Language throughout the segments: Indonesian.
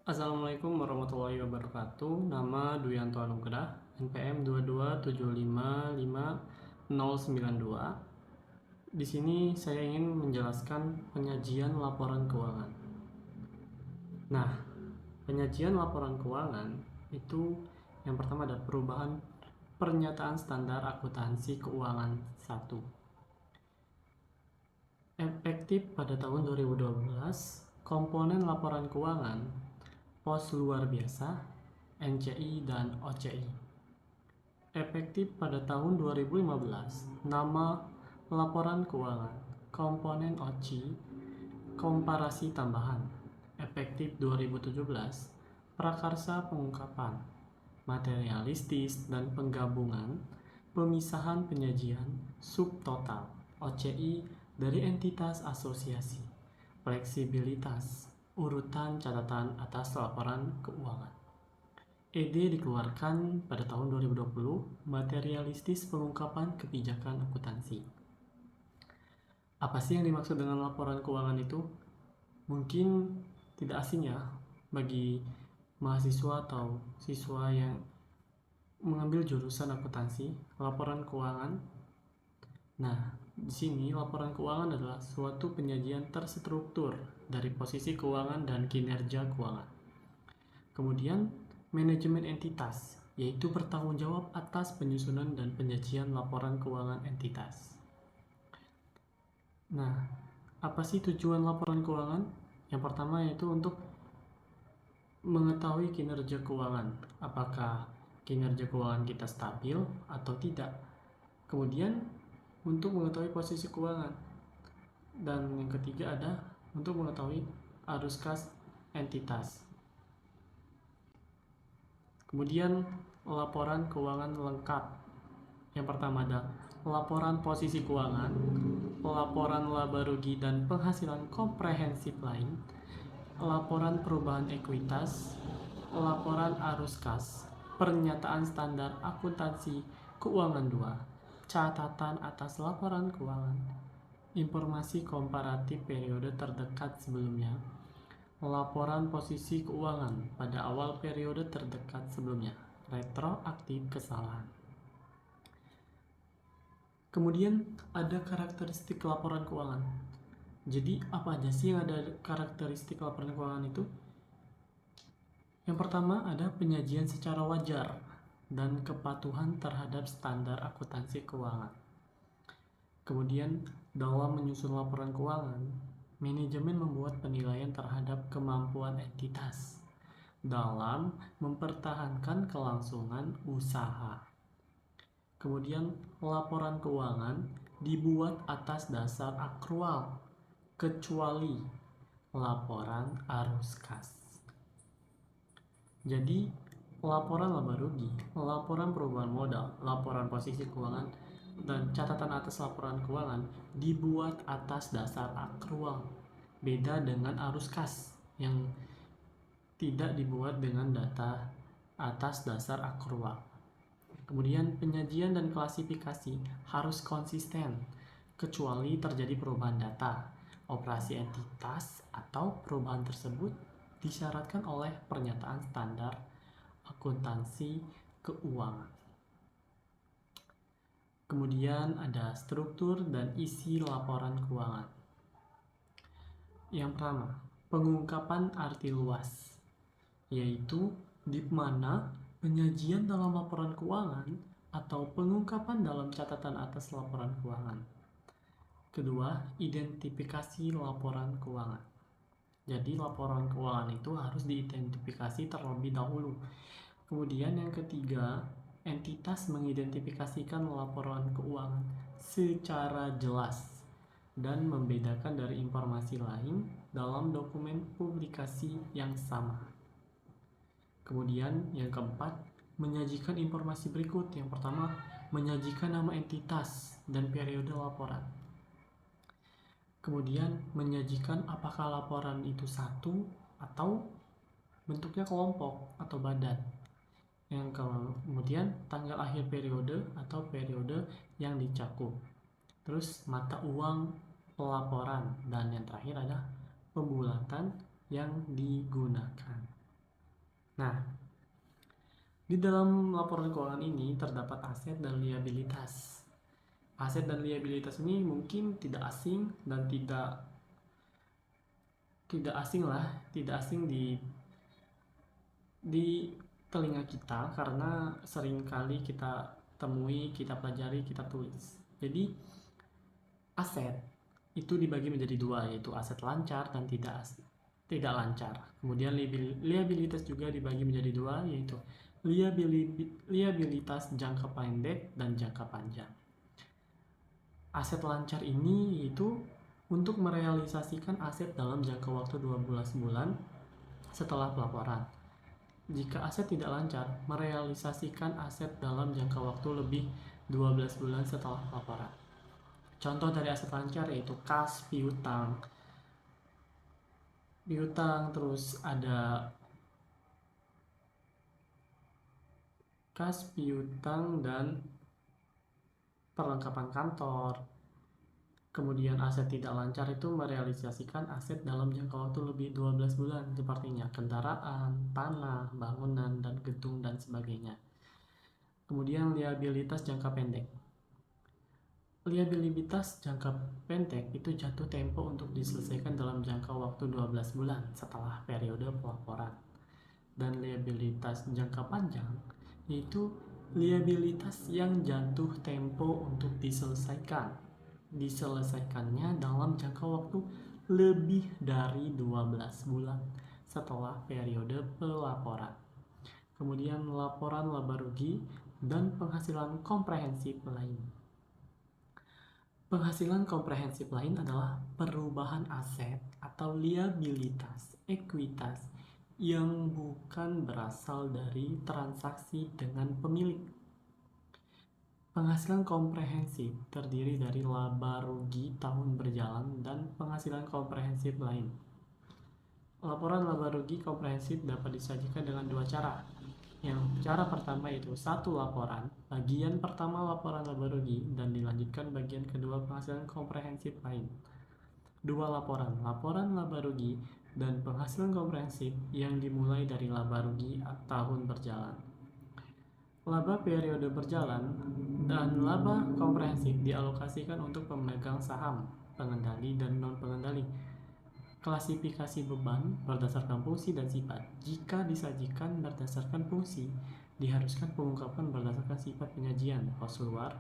Assalamualaikum warahmatullahi wabarakatuh. Nama Duyanto Anugrah, NPM 22755092. Di sini saya ingin menjelaskan penyajian laporan keuangan. Nah, penyajian laporan keuangan itu yang pertama ada perubahan pernyataan standar akuntansi keuangan 1. Efektif pada tahun 2012, komponen laporan keuangan pos luar biasa, NCI dan OCI. Efektif pada tahun 2015, nama laporan keuangan, komponen OCI, komparasi tambahan. Efektif 2017, prakarsa pengungkapan, materialistis dan penggabungan, pemisahan penyajian, subtotal, OCI dari entitas asosiasi, fleksibilitas, urutan catatan atas laporan keuangan. ED dikeluarkan pada tahun 2020, materialistis pengungkapan kebijakan akuntansi. Apa sih yang dimaksud dengan laporan keuangan itu? Mungkin tidak asing ya bagi mahasiswa atau siswa yang mengambil jurusan akuntansi, laporan keuangan. Nah, di sini laporan keuangan adalah suatu penyajian terstruktur dari posisi keuangan dan kinerja keuangan. Kemudian, manajemen entitas, yaitu bertanggung jawab atas penyusunan dan penyajian laporan keuangan entitas. Nah, apa sih tujuan laporan keuangan? Yang pertama yaitu untuk mengetahui kinerja keuangan, apakah kinerja keuangan kita stabil atau tidak. Kemudian untuk mengetahui posisi keuangan. Dan yang ketiga ada untuk mengetahui arus kas entitas. Kemudian laporan keuangan lengkap. Yang pertama ada laporan posisi keuangan, laporan laba rugi dan penghasilan komprehensif lain, laporan perubahan ekuitas, laporan arus kas, pernyataan standar akuntansi keuangan 2, catatan atas laporan keuangan, informasi komparatif periode terdekat sebelumnya, laporan posisi keuangan pada awal periode terdekat sebelumnya, retroaktif kesalahan. Kemudian ada karakteristik laporan keuangan. Jadi apa aja sih yang ada karakteristik laporan keuangan itu? Yang pertama ada penyajian secara wajar dan kepatuhan terhadap standar akuntansi keuangan. Kemudian dalam menyusun laporan keuangan, manajemen membuat penilaian terhadap kemampuan entitas dalam mempertahankan kelangsungan usaha. Kemudian laporan keuangan dibuat atas dasar akrual kecuali laporan arus kas. Jadi laporan laba rugi, laporan perubahan modal, laporan posisi keuangan, dan catatan atas laporan keuangan dibuat atas dasar akrual. Beda dengan arus kas yang tidak dibuat dengan data atas dasar akrual. Kemudian penyajian dan klasifikasi harus konsisten kecuali terjadi perubahan data, operasi entitas atau perubahan tersebut disyaratkan oleh pernyataan standar akuntansi keuangan. Kemudian ada struktur dan isi laporan keuangan. Yang pertama, pengungkapan arti luas, yaitu di mana penyajian dalam laporan keuangan atau pengungkapan dalam catatan atas laporan keuangan. Kedua, identifikasi laporan keuangan. Jadi laporan keuangan itu harus diidentifikasi terlebih dahulu. Kemudian yang ketiga, entitas mengidentifikasikan laporan keuangan secara jelas dan membedakan dari informasi lain dalam dokumen publikasi yang sama. Kemudian yang keempat, menyajikan informasi berikut. Yang pertama, menyajikan nama entitas dan periode laporan. Kemudian menyajikan apakah laporan itu satu atau bentuknya kelompok atau badan. Yang kemudian tanggal akhir periode atau periode yang dicakup. Terus mata uang pelaporan, dan yang terakhir ada pembulatan yang digunakan. Nah, di dalam laporan keuangan ini terdapat aset dan liabilitas. Aset dan liabilitas ini mungkin tidak asing dan tidak asing di telinga kita karena sering kali kita temui, kita pelajari, kita tulis. Jadi aset itu dibagi menjadi dua, yaitu aset lancar dan tidak lancar. Kemudian liabilitas juga dibagi menjadi dua, yaitu liabilitas jangka pendek dan jangka panjang. Aset lancar ini itu untuk merealisasikan aset dalam jangka waktu 12 bulan setelah pelaporan. Jika aset tidak lancar, merealisasikan aset dalam jangka waktu lebih 12 bulan setelah pelaporan. Contoh dari aset lancar yaitu kas, piutang, terus ada kas, piutang, dan perlengkapan kantor. Kemudian aset tidak lancar itu merealisasikan aset dalam jangka waktu lebih 12 bulan, sepertinya kendaraan, tanah, bangunan, dan gedung, dan sebagainya. Kemudian liabilitas jangka pendek. Liabilitas jangka pendek itu jatuh tempo untuk diselesaikan dalam jangka waktu 12 bulan setelah periode pelaporan. Dan liabilitas jangka panjang yaitu liabilitas yang jatuh tempo untuk diselesaikannya dalam jangka waktu lebih dari 12 bulan setelah periode pelaporan. Kemudian laporan laba rugi dan penghasilan komprehensif lain. Penghasilan komprehensif lain adalah perubahan aset atau liabilitas ekuitas yang bukan berasal dari transaksi dengan pemilik. Penghasilan komprehensif terdiri dari laba rugi tahun berjalan dan penghasilan komprehensif lain. Laporan laba rugi komprehensif dapat disajikan dengan dua cara. Yang cara pertama yaitu satu laporan, bagian pertama laporan laba rugi, dan dilanjutkan bagian kedua penghasilan komprehensif lain. Dua laporan, laporan laba rugi dan penghasilan komprehensif yang dimulai dari laba rugi tahun berjalan. Laba periode berjalan dan laba komprehensif dialokasikan untuk pemegang saham, pengendali, dan non-pengendali. Klasifikasi beban berdasarkan fungsi dan sifat. Jika disajikan berdasarkan fungsi, diharuskan pengungkapan berdasarkan sifat penyajian. Pos luar,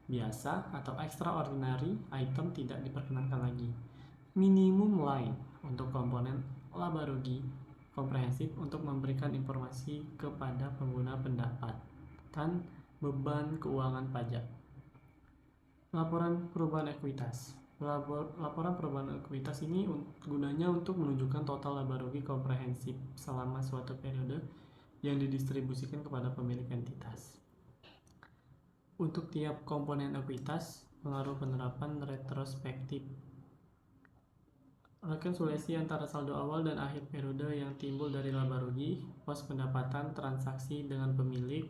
biasa, atau extraordinary item tidak diperkenankan lagi. Minimum line untuk komponen laba rugi komprehensif untuk memberikan informasi kepada pengguna pendapatan beban keuangan pajak. Laporan perubahan ekuitas. Laporan perubahan ekuitas ini gunanya untuk menunjukkan total laba rugi komprehensif selama suatu periode yang didistribusikan kepada pemilik entitas. Untuk tiap komponen ekuitas, pengaruh penerapan retrospektif. Rekonsiliasi antara saldo awal dan akhir periode yang timbul dari laba rugi, pos pendapatan transaksi dengan pemilik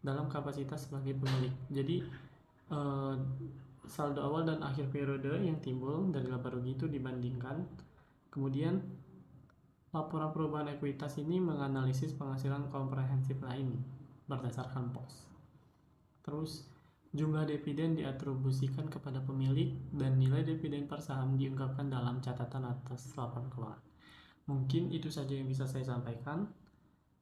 dalam kapasitas sebagai pemilik. Jadi saldo awal dan akhir periode yang timbul dari laba rugi itu dibandingkan. Kemudian laporan perubahan ekuitas ini menganalisis penghasilan komprehensif lain berdasarkan pos. Terus jumlah dividen diatribusikan kepada pemilik dan nilai dividen per saham diungkapkan dalam catatan atas laporan keuangan. Mungkin itu saja yang bisa saya sampaikan.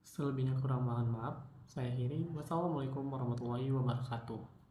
Selebihnya kurang mohon maaf. Saya akhiri. Wassalamualaikum warahmatullahi wabarakatuh.